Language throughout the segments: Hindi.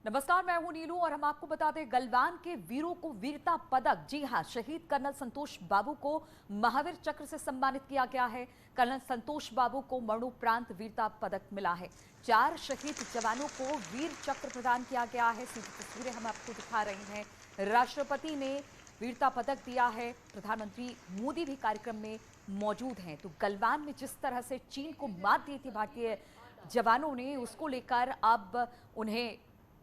नमस्कार, मैं हूं नीलू और हम आपको बता दें गलवान के वीरों को वीरता पदक, जी हां, शहीद कर्नल संतोष बाबू को महावीर चक्र से सम्मानित किया गया है। कर्नल संतोष बाबू को मरणोपरांत वीरता पदक मिला है। 4 शहीद जवानों को वीर चक्र प्रदान किया गया है। सीधी तस्वीरें हम आपको दिखा रहे हैं। राष्ट्रपति ने वीरता पदक दिया है। प्रधानमंत्री मोदी भी कार्यक्रम में मौजूद हैं। तो गलवान में जिस तरह से चीन को मात दी थी भारतीय जवानों ने, उसको लेकर अब उन्हें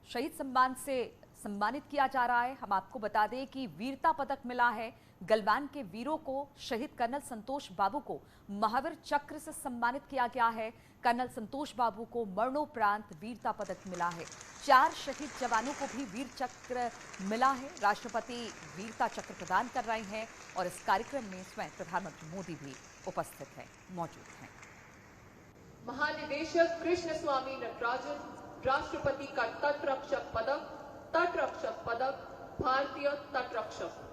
शहीद सम्मान से सम्मानित किया जा रहा है। हम आपको बता दें कि वीरता पदक मिला है गलवान के वीरों को। शहीद कर्नल संतोष बाबू को महावीर चक्र से सम्मानित किया गया है। कर्नल संतोष बाबू को मरणोपरांत वीरता पदक मिला है। 4 शहीद जवानों को भी वीर चक्र मिला है। राष्ट्रपति वीरता चक्र प्रदान कर रहे हैं और इस कार्यक्रम में स्वयं प्रधानमंत्री मोदी भी उपस्थित हैं, मौजूद हैं। महानिदेशक कृष्ण स्वामी नटराजन राष्ट्रपति का तटरक्षक पदक, भारतीय तटरक्षक।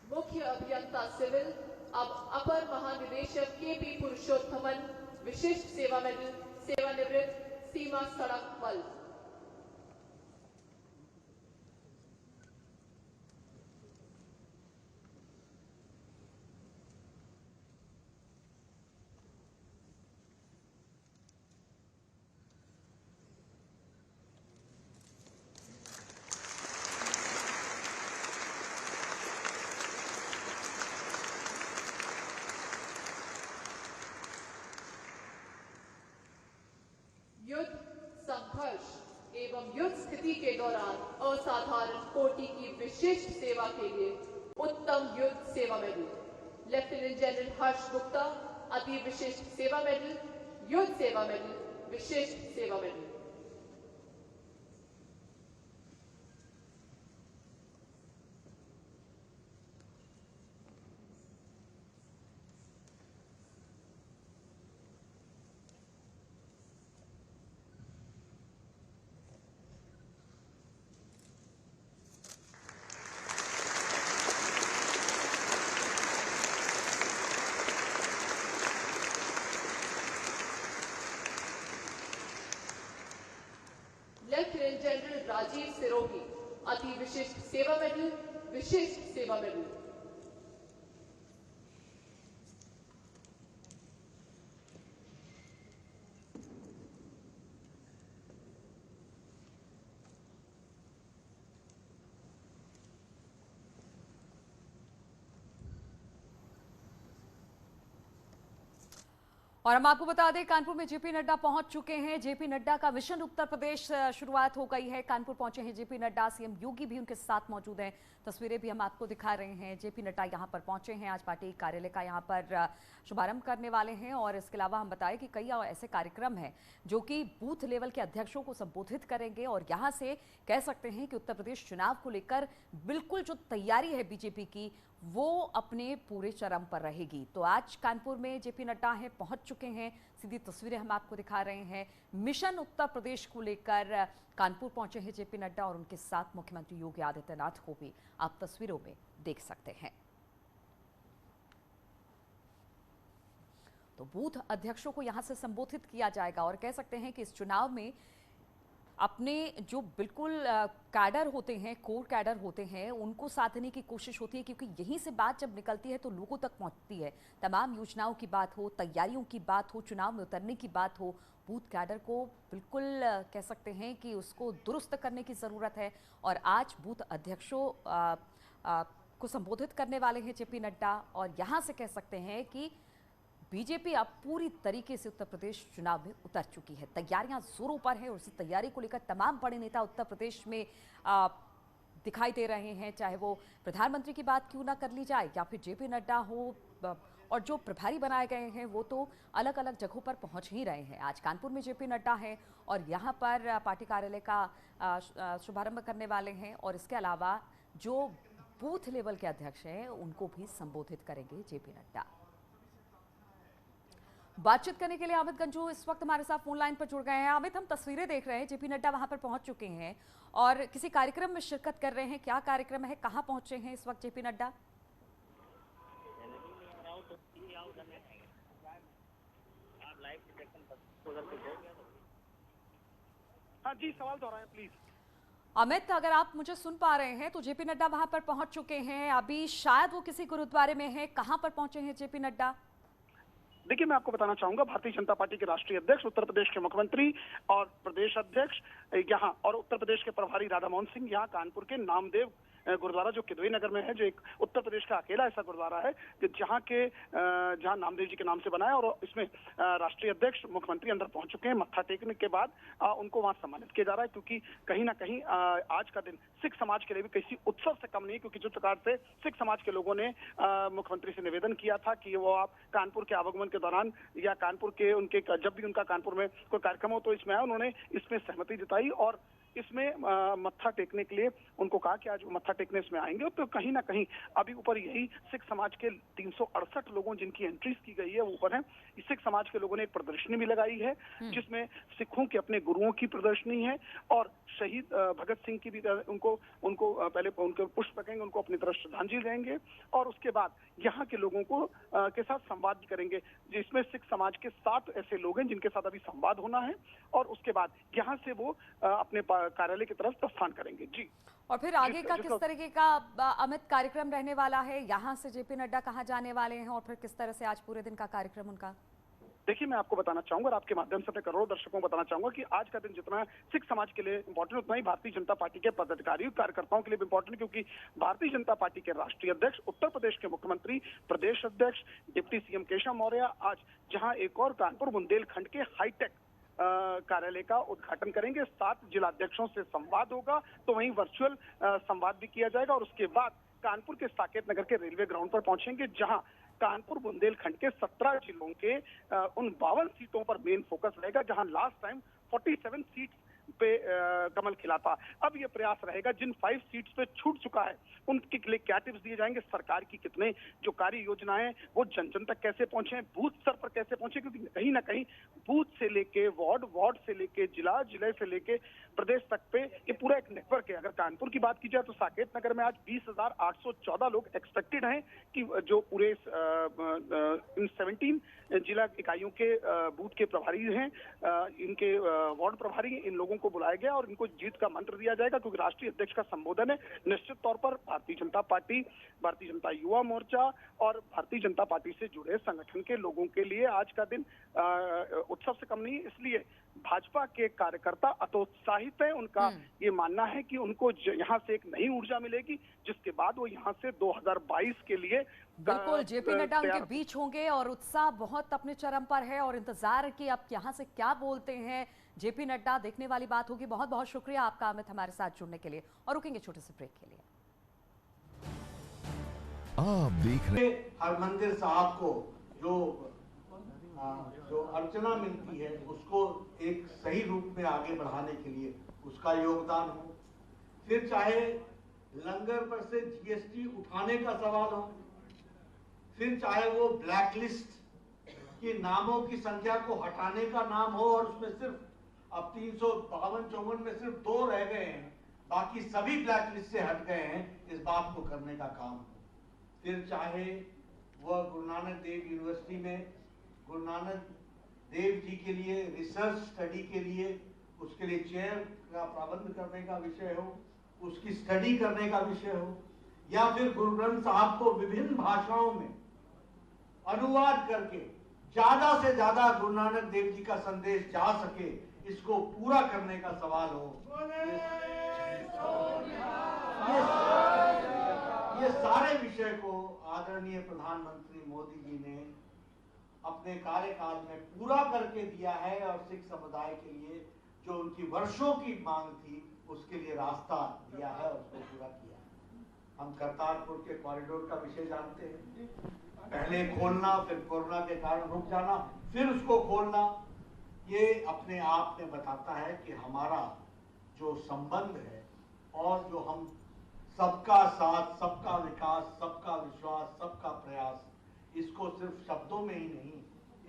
मुख्य अभियंता सिविल अब अपर महानिदेशक के.पी. पुरुषोत्तमन विशिष्ट सेवा मेडल, सेवानिवृत्त सीमा सड़क बल। युद्ध, संघर्ष एवं युद्ध स्थिति के दौरान असाधारण कोटि की विशिष्ट सेवा के लिए Uttam Yudh Seva Medal, Lieutenant General Harsh Gupta Ati Vishisht Seva Medal, Yudh Seva Medal, Vishisht Seva Medal. Lieutenant General Rajiv Sirohi Ati Vishisht Seva Medal, Vishisht Seva medal. और हम आपको बता दें कानपुर में जेपी नड्डा पहुंच चुके हैं। जेपी नड्डा का मिशन उत्तर प्रदेश शुरुआत हो गई है। कानपुर पहुंचे हैं जेपी नड्डा, सीएम योगी भी उनके साथ मौजूद हैं। तस्वीरें भी हम आपको दिखा रहे हैं। जेपी नड्डा यहां पर पहुंचे हैं, आज पार्टी कार्यालय का यहां पर शुभारंभ करने वाले हैं। और इसके अलावा हम बताएं कि कई ऐसे कार्यक्रम हैं जो कि बूथ लेवल के अध्यक्षों को संबोधित करेंगे। और यहाँ से कह सकते हैं कि उत्तर प्रदेश चुनाव को लेकर बिल्कुल जो तैयारी है बीजेपी की, वो अपने पूरे चरम पर रहेगी। तो आज कानपुर में जेपी नड्डा हैं, पहुंच चुके हैं। सीधी तस्वीरें हम आपको दिखा रहे हैं। मिशन उत्तर प्रदेश को लेकर कानपुर पहुंचे हैं जेपी नड्डा और उनके साथ मुख्यमंत्री योगी आदित्यनाथ को भी आप तस्वीरों में देख सकते हैं। तो बूथ अध्यक्षों को यहां से संबोधित किया जाएगा और कह सकते हैं कि इस चुनाव में अपने जो बिल्कुल कैडर होते हैं, कोर कैडर होते हैं, उनको साधने की कोशिश होती है, क्योंकि यहीं से बात जब निकलती है तो लोगों तक पहुंचती है। तमाम योजनाओं की बात हो, तैयारियों की बात हो, चुनाव में उतरने की बात हो, बूथ कैडर को बिल्कुल कह सकते हैं कि उसको दुरुस्त करने की ज़रूरत है। और आज बूथ अध्यक्षों को संबोधित करने वाले हैं जेपी नड्डा। और यहाँ से कह सकते हैं कि बीजेपी अब पूरी तरीके से उत्तर प्रदेश चुनाव में उतर चुकी है। तैयारियां जोरों पर हैं और उसी तैयारी को लेकर तमाम बड़े नेता उत्तर प्रदेश में दिखाई दे रहे हैं। चाहे वो प्रधानमंत्री की बात क्यों ना कर ली जाए या फिर जेपी नड्डा हो, और जो प्रभारी बनाए गए हैं वो तो अलग अलग जगहों पर पहुंच ही रहे हैं। आज कानपुर में जेपी नड्डा हैं और यहाँ पर पार्टी कार्यालय का शुभारंभ करने वाले हैं। और इसके अलावा जो बूथ लेवल के अध्यक्ष हैं उनको भी संबोधित करेंगे जेपी नड्डा। बातचीत करने के लिए अमित गंजू इस वक्त हमारे साथ फोन लाइन पर जुड़ गए हैं। अमित, हम तस्वीरें देख रहे हैं, जेपी नड्डा वहां पर पहुंच चुके हैं और किसी कार्यक्रम में शिरकत कर रहे हैं। क्या कार्यक्रम है, कहां पहुंचे हैं इस वक्त जेपी नड्डा? हाँ जी, सवाल दोहराएं प्लीज। अमित, अगर आप मुझे सुन पा रहे हैं तो जेपी नड्डा वहां पर पहुंच चुके हैं, अभी शायद वो किसी गुरुद्वारे में है। कहां पर पहुंचे हैं जेपी नड्डा? देखिए, मैं आपको बताना चाहूंगा, भारतीय जनता पार्टी के राष्ट्रीय अध्यक्ष, उत्तर प्रदेश के मुख्यमंत्री और प्रदेश अध्यक्ष यहाँ, और उत्तर प्रदेश के प्रभारी राधा मोहन सिंह यहाँ कानपुर के नामदेव गुरुद्वारा जो किदवई नगर में है, जो एक उत्तर प्रदेश का अकेला ऐसा गुरुद्वारा है कि जहाँ नामदेव जी के नाम से बना है, और इसमें राष्ट्रीय अध्यक्ष मुख्यमंत्री अंदर पहुंच चुके हैं। मत्था टेकने के बाद उनको वहां सम्मानित किया जा रहा है, क्योंकि कहीं ना कहीं आज का दिन सिख समाज के लिए भी किसी उत्सव से कम नहीं, क्योंकि जिस प्रकार से सिख समाज के लोगों ने मुख्यमंत्री से निवेदन किया था कि वो आप कानपुर के आवागमन के दौरान या कानपुर के उनके जब भी उनका कानपुर में कोई कार्यक्रम हो तो इसमें आए, उन्होंने इसमें सहमति जताई और इसमें मत्था टेकने के लिए उनको कहा कि आज मत्था टेकने इसमें आएंगे। तो कहीं ना कहीं अभी ऊपर यही सिख समाज के 368 लोगों जिनकी एंट्रीज की गई है वो ऊपर है। सिख समाज के लोगों ने एक प्रदर्शनी भी लगाई है जिसमें सिखों के अपने गुरुओं की प्रदर्शनी है और शहीद भगत सिंह की भी उनको पहले उनके पुष्प रखेंगे, उनको अपनी तरफ श्रद्धांजलि देंगे और उसके बाद यहाँ के लोगों को के साथ संवाद भी करेंगे, जिसमें सिख समाज के 7 ऐसे लोग हैं जिनके साथ अभी संवाद होना है और उसके बाद यहाँ से वो अपने कार्यालय की तरफ प्रस्थान करेंगे। जी, और फिर आगे का किस तरीके का अमित कार्यक्रम रहने वाला है? यहाँ से जेपी नड्डा कहाँ जाने वाले हैं और फिर किस तरह से आज पूरे दिन का कार्यक्रम उनका? देखिए, मैं आपको बताना चाहूंगा और आपके माध्यम से अपने करोड़ों दर्शकों को बताना चाहूंगा कि आज का दिन जितना सिख समाज के लिए इंपॉर्टेंट, उतना ही भारतीय जनता पार्टी के पदाधिकारियों कार्यकर्ताओं के लिए भी इंपॉर्टेंट, क्योंकि भारतीय जनता पार्टी के राष्ट्रीय अध्यक्ष, उत्तर प्रदेश के मुख्यमंत्री, प्रदेश अध्यक्ष, डिप्टी सीएम केशव मौर्य आज जहां एक और कानपुर बुंदेलखंड के हाईटेक कार्यालय का उद्घाटन करेंगे। 7 जिलाध्यक्षों से संवाद होगा, तो वहीं वर्चुअल संवाद भी किया जाएगा और उसके बाद कानपुर के साकेत नगर के रेलवे ग्राउंड पर पहुंचेंगे, जहां कानपुर बुंदेलखंड के 17 जिलों के उन 52 सीटों पर मेन फोकस रहेगा, जहां लास्ट टाइम 47 सीट पे कमल खिला था। अब ये प्रयास रहेगा जिन 5 सीट्स पे छूट चुका है उनके लिए क्या टिप्स दिए जाएंगे, सरकार की कितने जो कार्य योजनाएं वो जन जन तक कैसे पहुंचे, बूथ स्तर पर कैसे पहुंचे, क्योंकि कहीं ना कहीं बूथ से लेके वार्ड, वार्ड से लेके जिला, जिले से लेके प्रदेश तक पे ये पूरा एक नेटवर्क है। अगर कानपुर की बात की जाए तो साकेत नगर में आज 20,814 लोग एक्सपेक्टेड हैं कि जो पूरे इन 17 जिला इकाइयों के बूथ के प्रभारी हैं, इनके वार्ड प्रभारी, इन लोगों को बुलाया गया और इनको जीत का मंत्र दिया जाएगा, क्योंकि राष्ट्रीय अध्यक्ष का संबोधन है। निश्चित तौर पर भारतीय जनता पार्टी, भारतीय जनता युवा मोर्चा और भारतीय जनता पार्टी से जुड़े संगठन के लोगों के लिए आज का दिन उत्सव से कम नहीं। इसलिए भाजपा के कार्यकर्ता अतोत्साहित हैं। उनका ये मानना है कि उनको यहाँ से एक नई ऊर्जा मिलेगी, जिसके बाद वो यहाँ से 2022 के लिए बिल्कुल जेपी नड्डा उनके बीच होंगे और उत्साह बहुत अपने चरम पर है और इंतजार है कि आप यहाँ से क्या बोलते हैं जेपी नड्डा, देखने वाली बात होगी। बहुत बहुत शुक्रिया आपका अमित हमारे साथ जुड़ने के लिए, और रुकेंगे छोटे से ब्रेक के लिए। आप देख रहे हरमंदिर साहब को जो अर्चना मिलती है उसको एक सही रूप में आगे बढ़ाने के लिए उसका योगदान हो, फिर चाहे लंगर पर से जीएसटी उठाने का सवाल हो, फिर चाहे वो ब्लैक लिस्ट की नामों की संख्या को हटाने का नाम हो और उसमें सिर्फ अब 352-54 में सिर्फ 2 रह गए हैं, बाकी सभी ब्लैक लिस्ट से हट गए हैं, इस बात को करने का काम हो, फिर चाहे वह गुरु नानक देव यूनिवर्सिटी में गुरु नानक देव जी के लिए रिसर्च स्टडी के लिए उसके लिए चेयर का प्रबंध करने का विषय हो, उसकी स्टडी करने का विषय हो, या फिर गुरु ग्रंथ साहब को विभिन्न भाषाओं में अनुवाद करके ज्यादा से ज्यादा गुरु नानक देव जी का संदेश जा सके, इसको पूरा करने का सवाल हो। ये सारे विषय को आदरणीय प्रधानमंत्री मोदी जी ने अपने कार्यकाल में पूरा करके दिया है और सिख समुदाय के लिए जो उनकी वर्षों की मांग थी उसके लिए रास्ता दिया है, उसको पूरा किया है। हम करतारपुर के कॉरिडोर का विषय जानते हैं, पहले खोलना, फिर कोरोना के कारण रुक जाना, फिर उसको खोलना, ये अपने आप में बताता है कि हमारा जो संबंध है और जो हम सबका साथ, सबका विकास, सबका विश्वास, सबका प्रयास, इसको सिर्फ शब्दों में ही नहीं,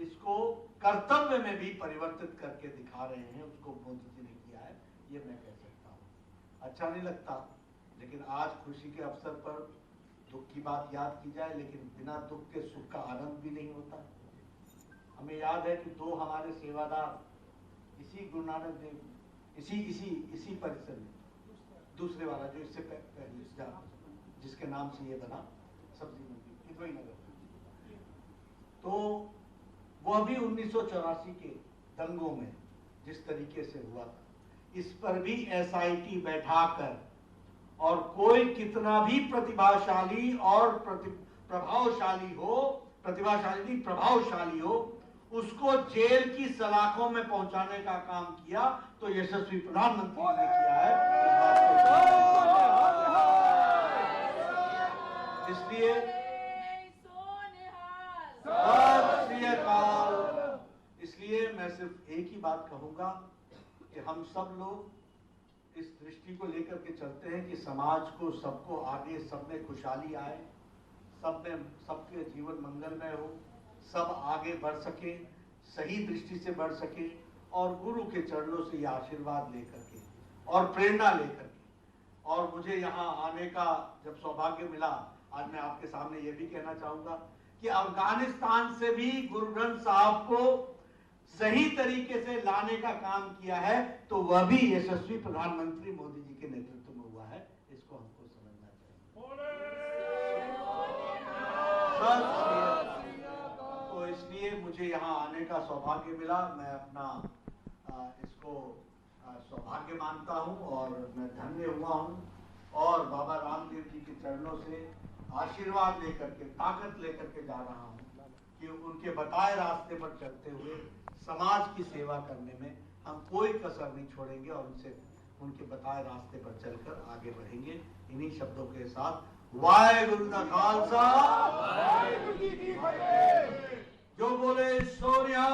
इसको कर्तव्य में भी परिवर्तित करके दिखा रहे हैं। उसको मोदी जी ने किया है, ये मैं कह सकता हूँ। अच्छा नहीं लगता, लेकिन आज खुशी के अवसर पर दुख की बात याद की जाए, लेकिन बिना दुख के सुख का आनंद भी नहीं होता। हमें याद है कि 2 हमारे सेवादार इसी गुरु नानक देव, इसी परिसर में, दूसरे वाला जो इससे पहले जिसके नाम से ये बना, सब्जी मंडी किदवई नगर, तो वह भी 1984 के दंगों में जिस तरीके से हुआ था, इस पर भी एसआईटी बैठाकर, और कोई कितना भी प्रतिभाशाली और प्रभावशाली हो, उसको जेल की सलाखों में पहुंचाने का काम किया तो यशस्वी प्रधानमंत्री ने किया है। इसलिए इसलिए मैं सिर्फ एक ही बात कहूंगा कि हम सब लोग इस दृष्टि को लेकर के चलते हैं कि समाज को, सबको आगे, सब में खुशहाली आए, सबके जीवन मंगलमय हो, सब आगे बढ़ सके, सही दृष्टि से बढ़ सके, और गुरु के चरणों से ये आशीर्वाद लेकर के और प्रेरणा लेकर के। और मुझे यहाँ आने का जब सौभाग्य मिला, आज मैं आपके सामने ये भी कहना चाहूंगा कि अफगानिस्तान से भी गुरु ग्रंथ साहब को सही तरीके से लाने का काम किया है, तो वह भी यशस्वी प्रधानमंत्री मोदी जी के नेतृत्व में हुआ है। इसको हमको समझना चाहिए। तो इसलिए मुझे यहाँ आने का सौभाग्य मिला, मैं अपना इसको सौभाग्य मानता हूँ और मैं धन्य हुआ हूँ, और बाबा रामदेव जी के चरणों से आशीर्वाद लेकर के, ताकत लेकर के जा रहा हूँ कि उनके बताए रास्ते पर चलते हुए समाज की सेवा करने में हम कोई कसर नहीं छोड़ेंगे, और उनके बताए रास्ते पर चलकर आगे बढ़ेंगे। इन्हीं शब्दों के साथ वाहेगुरु दा खालसा, वाहेगुरु जी की फतेह। जो बोले सोनिया।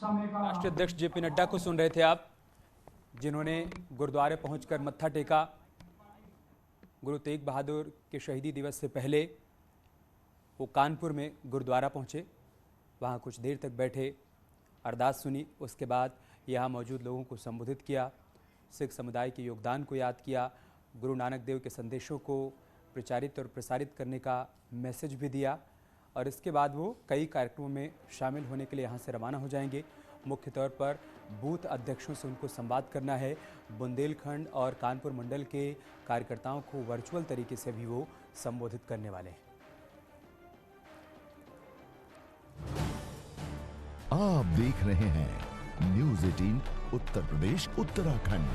राष्ट्रीय अध्यक्ष जेपी नड्डा को सुन रहे थे आप, जिन्होंने गुरुद्वारे पहुंचकर मत्था टेका। गुरु तेग बहादुर के शहीदी दिवस से पहले वो कानपुर में गुरुद्वारा पहुंचे, वहां कुछ देर तक बैठे, अरदास सुनी, उसके बाद यहाँ मौजूद लोगों को संबोधित किया, सिख समुदाय के योगदान को याद किया, गुरु नानक देव के संदेशों को प्रचारित और प्रसारित करने का मैसेज भी दिया, और इसके बाद वो कई कार्यक्रमों में शामिल होने के लिए यहाँ से रवाना हो जाएंगे। मुख्य तौर पर बूथ अध्यक्षों से उनको संवाद करना है। बुंदेलखंड और कानपुर मंडल के कार्यकर्ताओं को वर्चुअल तरीके से भी वो संबोधित करने वाले हैं। आप देख रहे हैं न्यूज़ 18 उत्तर प्रदेश उत्तराखंड।